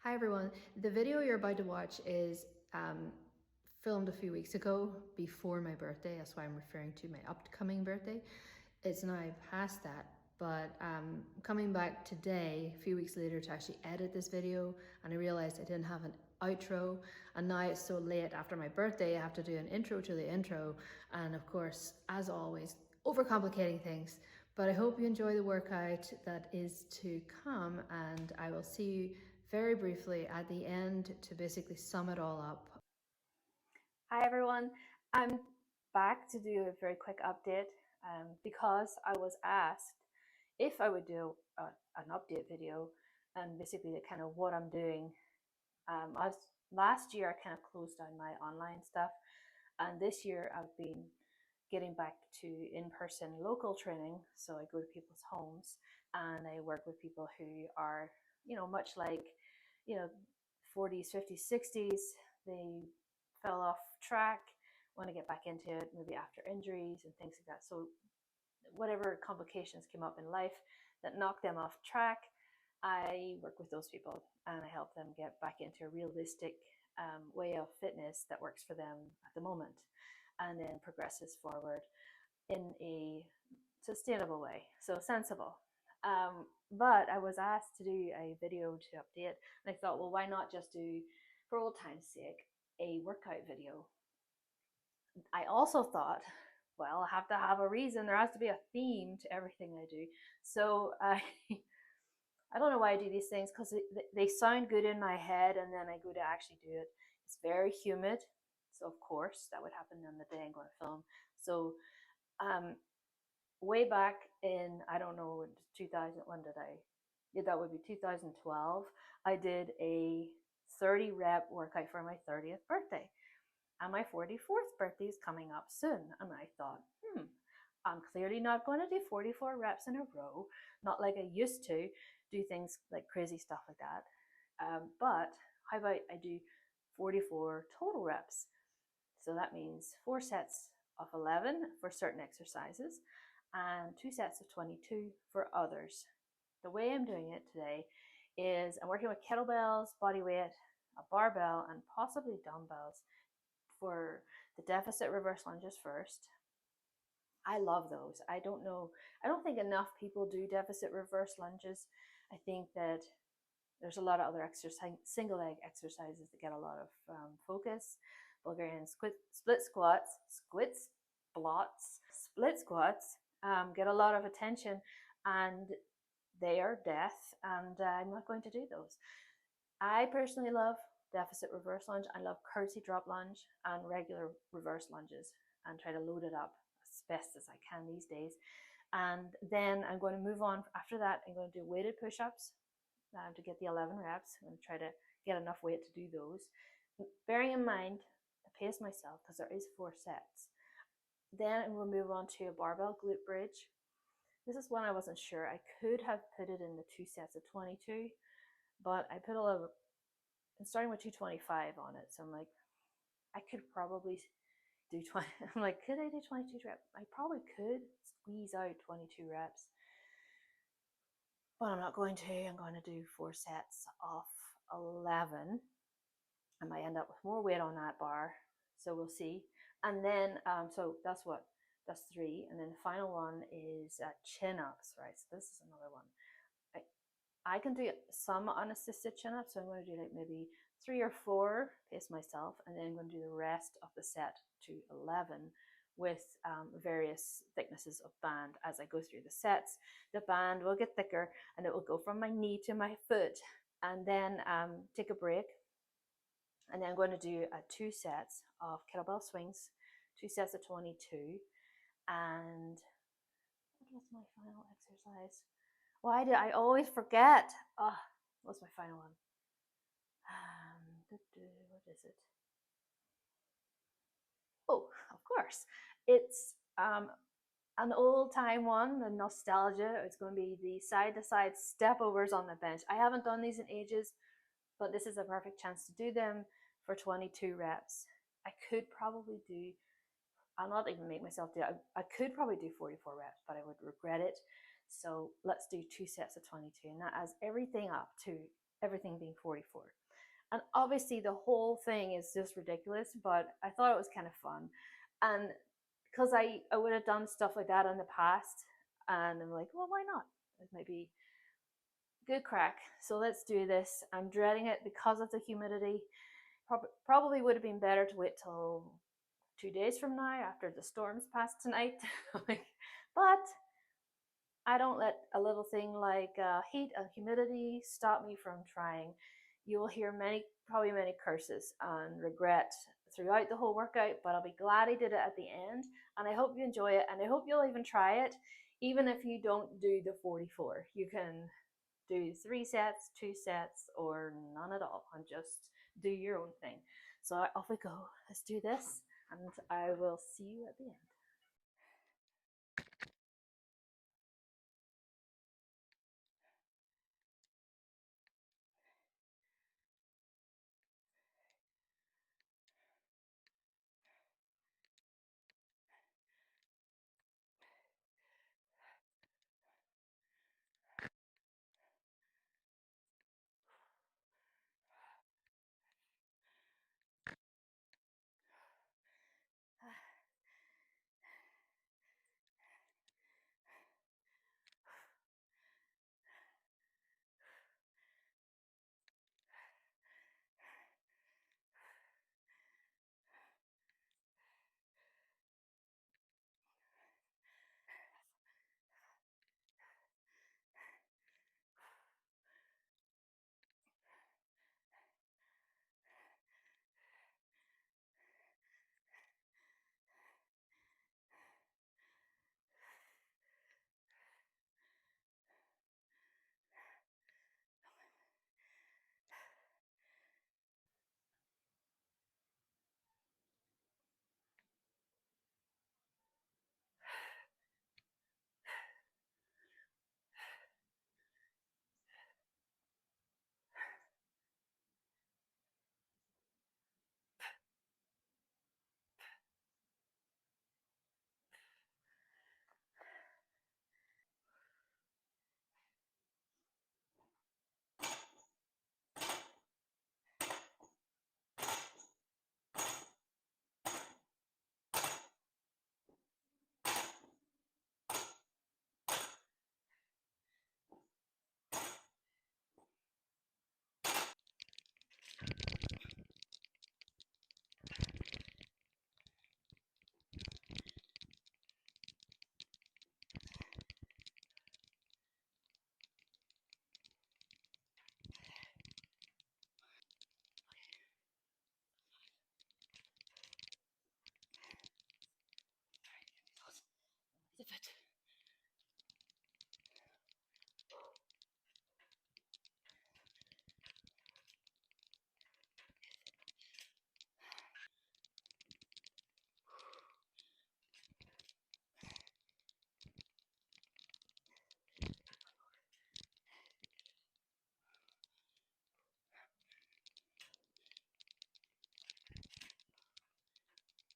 Hi everyone, the video you're about to watch is filmed a few weeks ago before my birthday. That's why I'm referring to my upcoming birthday. It's now past that, but coming back today, a few weeks later, to actually edit this video, and I realized I didn't have an outro, and now it's so late after my birthday, I have to do an intro to the intro, and of course, as always, overcomplicating things. But I hope you enjoy the workout that is to come, and I will see you very briefly at the end to basically sum it all up. Hi everyone, I'm back to do a very quick update because I was asked if I would do an update video and basically the kind of what I'm doing. Last year I kind of closed down my online stuff, and this year I've been getting back to in-person local training. So I go to people's homes and I work with people who are, much like, 40s, 50s, 60s. They fell off track, want to get back into it, maybe after injuries and things like that. So whatever complications came up in life that knocked them off track, I work with those people and I help them get back into a realistic way of fitness that works for them at the moment, and then progresses forward in a sustainable way, so sensible. But I was asked to do a video to update, and I thought, well, why not just do, for old time's sake, a workout video? I also thought, well, I have to have a reason. There has to be a theme to everything I do. So I don't know why I do these things, because they sound good in my head, and then I go to actually do it. It's very humid, so of course that would happen on the day I'm going to film. So um, way back in, I don't know, 2000, when did I? Yeah, that would be 2012. I did a 30 rep workout for my 30th birthday. And my 44th birthday is coming up soon. And I thought, I'm clearly not going to do 44 reps in a row, not like I used to do things like crazy stuff like that. But how about I do 44 total reps? So that means 4 sets of 11 for certain exercises and 2 sets of 22 for others. The way I'm doing it today is I'm working with kettlebells, body weight, a barbell, and possibly dumbbells for the deficit reverse lunges first. I love those. I don't think enough people do deficit reverse lunges. I think that there's a lot of other single leg exercises that get a lot of focus. Bulgarian split squats, split squats get a lot of attention, and they are death, and I'm not going to do those. I personally love deficit reverse lunge. I love curtsy drop lunge and regular reverse lunges, and try to load it up as best as I can these days. And then I'm going to move on. After that, I'm going to do weighted push-ups to get the 11 reps. I'm going to try to get enough weight to do those. Bearing in mind, I pace myself because there is 4 sets. Then I'm going to move on to a barbell glute bridge. This is one I wasn't sure. I could have put it in the 2 sets of 22, but I put a lot of, I'm starting with 225 on it. So I'm like, I could probably do 20. I'm like, could I do 22 reps? I probably could squeeze out 22 reps, but I'm not going to. I'm going to do 4 sets of 11. I might end up with more weight on that bar, so we'll see. And then, so that's 3. And then the final one is chin ups, right? So this is another one. I can do some unassisted chin ups, so I'm going to do like maybe 3 or 4, pace myself, and then I'm going to do the rest of the set to 11 with various thicknesses of band as I go through the sets. The band will get thicker, and it will go from my knee to my foot, and then take a break. And then I'm going to do 2 sets of kettlebell swings, 2 sets of 22, and what was my final exercise? Why did I always forget? Oh, what's my final one? What is it? Oh, of course. It's an old time one, the nostalgia. It's going to be the side to side step overs on the bench. I haven't done these in ages, but this is a perfect chance to do them for 22 reps. I could probably do, I'll not even make myself do it. I could probably do 44 reps, but I would regret it. So let's do 2 sets of 22, and that adds everything up to everything being 44. And obviously the whole thing is just ridiculous, but I thought it was kind of fun. And because I would have done stuff like that in the past, and I'm like, well, why not? It might be good crack. So let's do this. I'm dreading it because of the humidity. Probably would have been better to wait till 2 days from now after the storms pass tonight. But I don't let a little thing like heat and humidity stop me from trying. You will hear probably many curses and regret throughout the whole workout, but I'll be glad I did it at the end. And I hope you enjoy it, and I hope you'll even try it, even if you don't do the 44. You can do 3 sets, 2 sets, or none at all, and just do your own thing. So off we go. Let's do this, and I will see you at the end.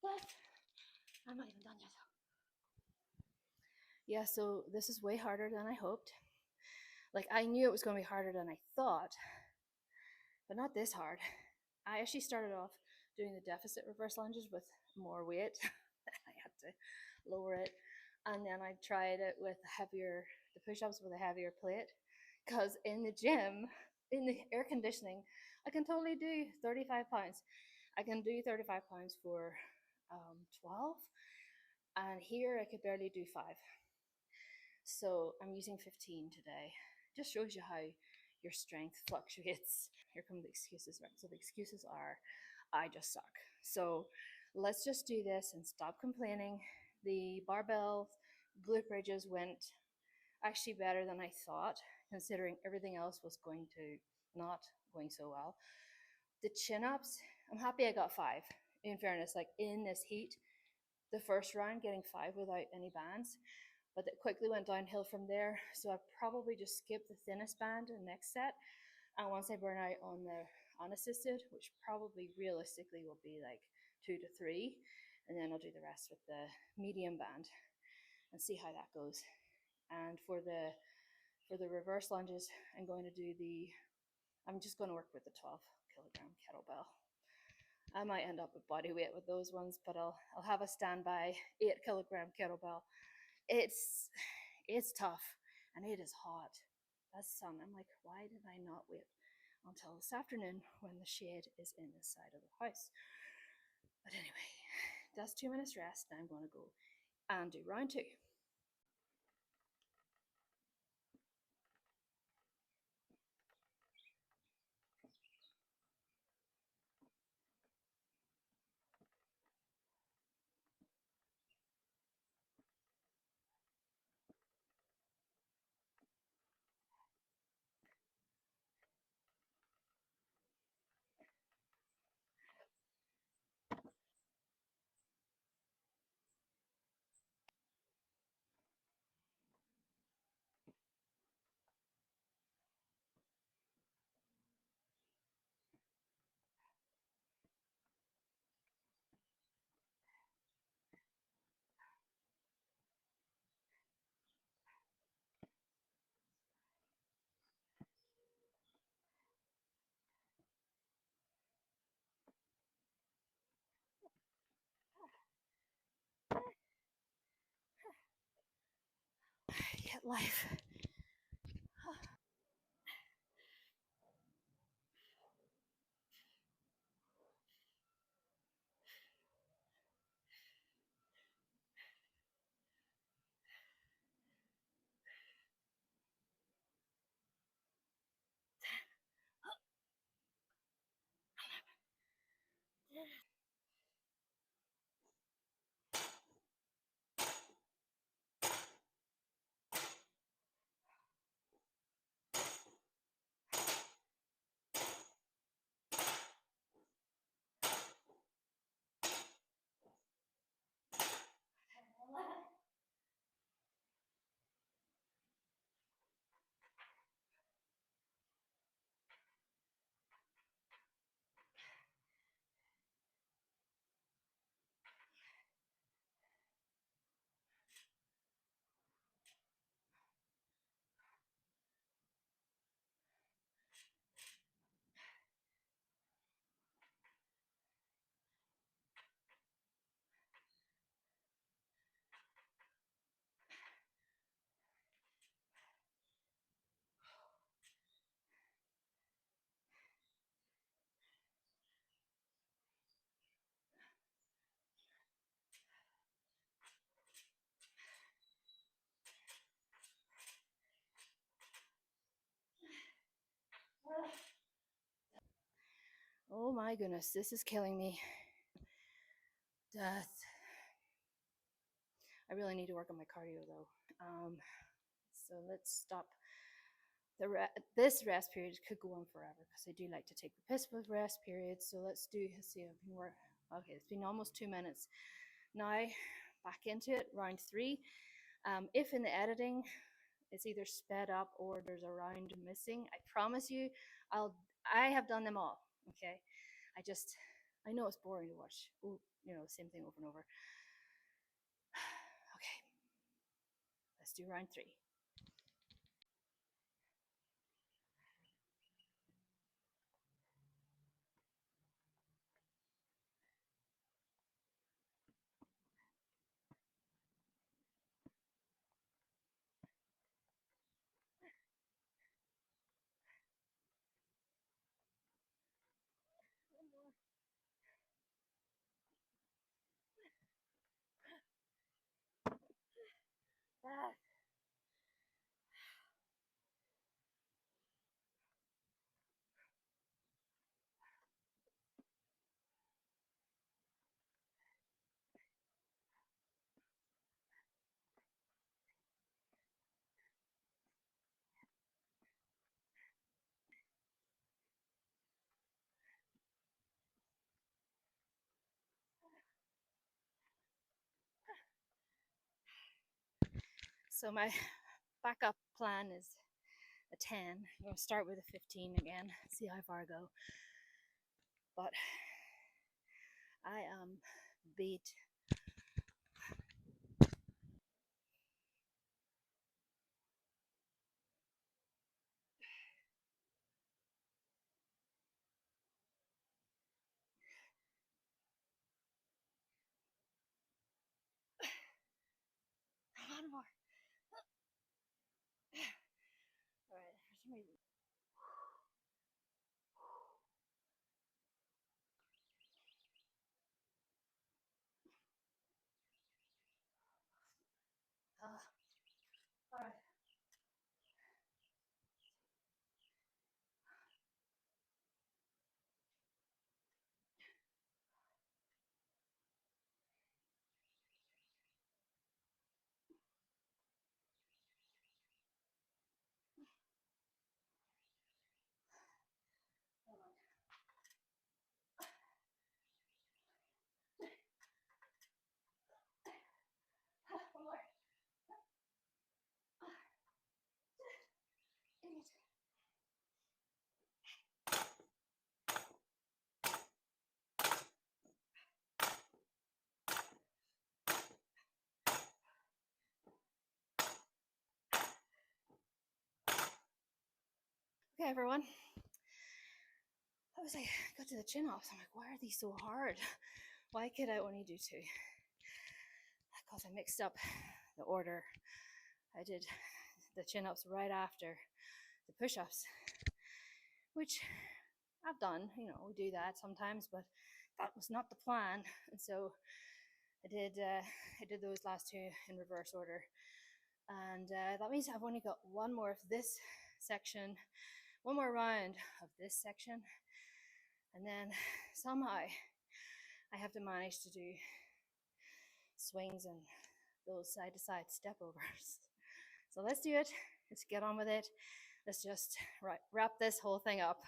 But I'm not even done yet. Yeah, so this is way harder than I hoped. Like, I knew it was going to be harder than I thought, but not this hard. I actually started off doing the deficit reverse lunges with more weight. I had to lower it. And then I tried it with the push ups with a heavier plate. Because in the gym, in the air conditioning, I can totally do 35 pounds. I can do 35 pounds for 12. And here I could barely do 5. So I'm using 15 today. Just shows you how your strength fluctuates. Here come the excuses, right? So the excuses are, I just suck. So let's just do this and stop complaining. The barbell glute bridges went actually better than I thought, considering everything else was not going so well. The chin ups, I'm happy I got 5. In fairness, like in this heat, the first round getting 5 without any bands, but it quickly went downhill from there. So I probably just skip the thinnest band in the next set. And once I burn out on the unassisted, which probably realistically will be like 2 to 3, and then I'll do the rest with the medium band and see how that goes. And for the reverse lunges, I'm going to do the I'm just going to work with the 12 kilogram kettlebell. I might end up with body weight with those ones, but I'll have a standby 8 kilogram kettlebell. It's tough and it is hot. That's sun. I'm like, why did I not wait until this afternoon when the shade is in the side of the house? But anyway, that's 2 minutes rest. Now I'm going to go and do round two. Get life. Oh my goodness, this is killing me. Death. I really need to work on my cardio though. So let's stop. This rest period could go on forever because I do like to take the piss with rest periods. So let's see. I've been okay, it's been almost 2 minutes. Now back into it, round three. If in the editing it's either sped up or there's a round missing, I promise you, I have done them all. Okay, I know it's boring to watch. Same thing over and over. Okay, let's do round three. So my backup plan is a 10. I'm going to start with a 15 again, see how far I go. But I am beat. one more. All right, for some reason. All right. One more. Dang it. Okay, everyone. I was like, got to the chin ups. I'm like, why are these so hard? Why could I only do 2? Because I mixed up the order. I did the chin ups right after the push ups, which I've done. You know, we do that sometimes, but that was not the plan. And so I did those last 2 in reverse order. And that means I've only got one more of this section, one more round of this section, and then somehow I have to manage to do swings and those side to side step overs. So let's do it. Let's get on with it. Let's just wrap this whole thing up.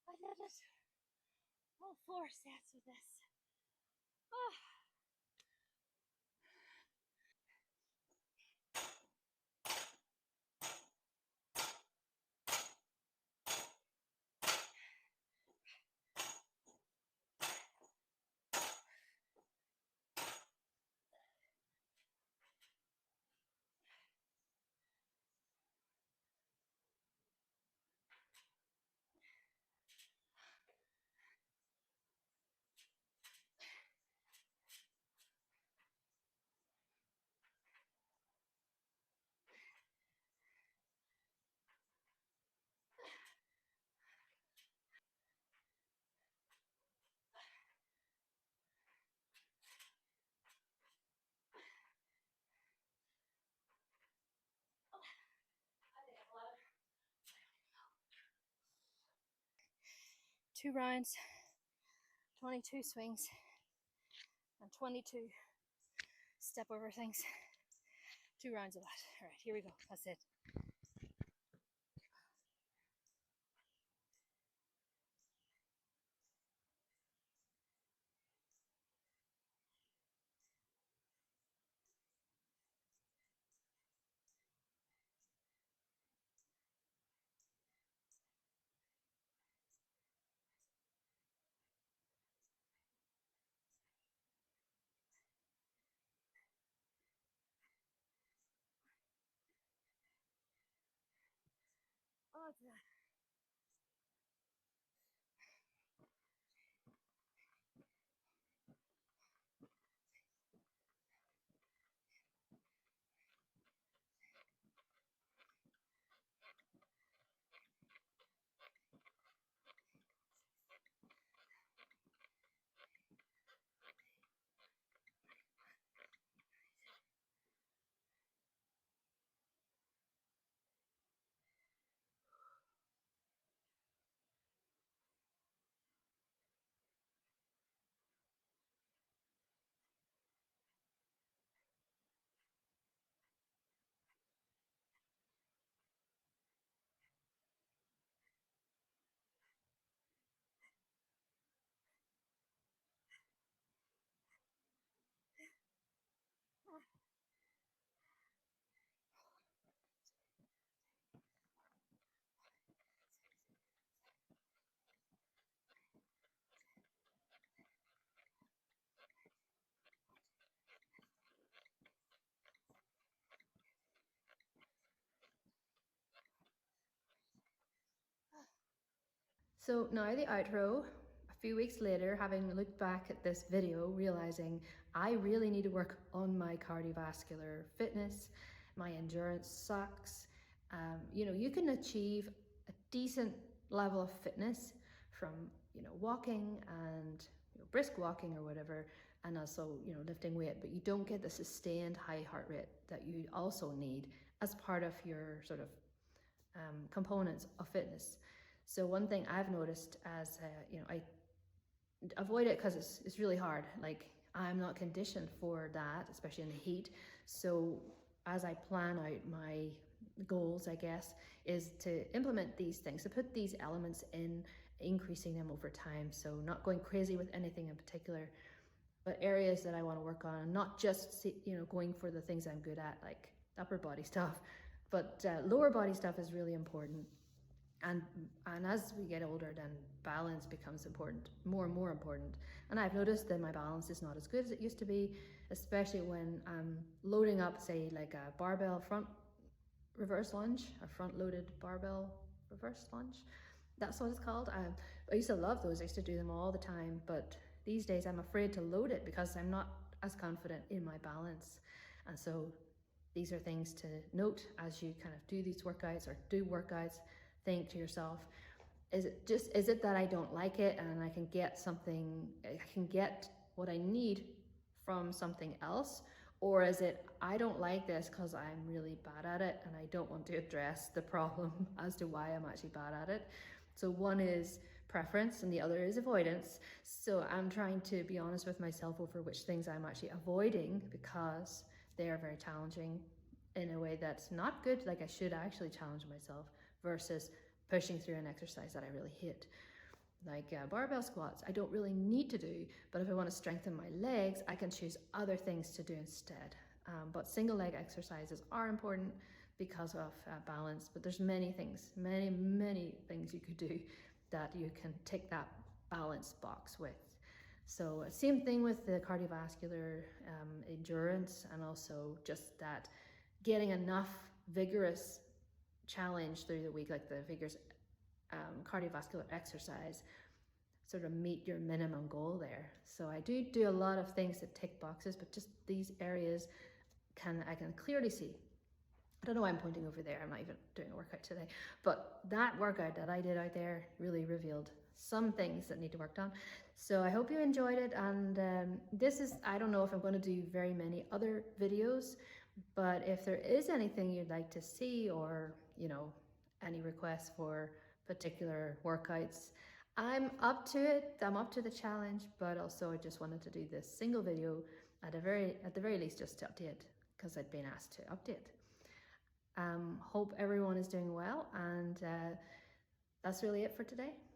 I did it. All 4 sets with this. Oh. I did a lot of 2 rounds, 22 swings, and 22 step over things. 2 rounds of that. All right, here we go. That's it. Oh, it's So now the outro, a few weeks later, having looked back at this video, realizing I really need to work on my cardiovascular fitness, my endurance sucks. You know, you can achieve a decent level of fitness from, you know, walking and, you know, brisk walking or whatever, and also, you know, lifting weight, but you don't get the sustained high heart rate that you also need as part of your sort of components of fitness. So one thing I've noticed as you know, I avoid it because it's really hard. Like, I'm not conditioned for that, especially in the heat. So as I plan out my goals, I guess, is to implement these things, to put these elements in, increasing them over time. So not going crazy with anything in particular, but areas that I want to work on, not just, you know, going for the things I'm good at, like upper body stuff, but lower body stuff is really important. And as we get older, then balance becomes important, more and more important. And I've noticed that my balance is not as good as it used to be, especially when I'm loading up, say, like a barbell front reverse lunge, a front loaded barbell reverse lunge. That's what it's called. I used to love those. I used to do them all the time, but these days I'm afraid to load it because I'm not as confident in my balance. And so these are things to note as you kind of do these workouts or do workouts. Think to yourself, is it that I don't like it and I can get what I need from something else? Or is it, I don't like this because I'm really bad at it and I don't want to address the problem as to why I'm actually bad at it? So one is preference and the other is avoidance. So I'm trying to be honest with myself over which things I'm actually avoiding because they are very challenging in a way that's not good. Like, I should actually challenge myself versus pushing through an exercise that I really hate. Like barbell squats, I don't really need to do, but if I want to strengthen my legs, I can choose other things to do instead. But single leg exercises are important because of balance, but there's many things you could do that you can tick that balance box with. So same thing with the cardiovascular endurance, and also just that getting enough vigorous challenge through the week, like the vigorous cardiovascular exercise, sort of meet your minimum goal there. So I do a lot of things that tick boxes, but just these areas I can clearly see. I don't know why I'm pointing over there. I'm not even doing a workout today, but that workout that I did out there really revealed some things that need to work on. So I hope you enjoyed it, and I don't know if I'm going to do very many other videos, but if there is anything you'd like to see, or, you know, any requests for particular workouts, I'm up to it. I'm up to the challenge, but also I just wanted to do this single video at the very least, just to update, because I'd been asked to update. Hope everyone is doing well, and that's really it for today.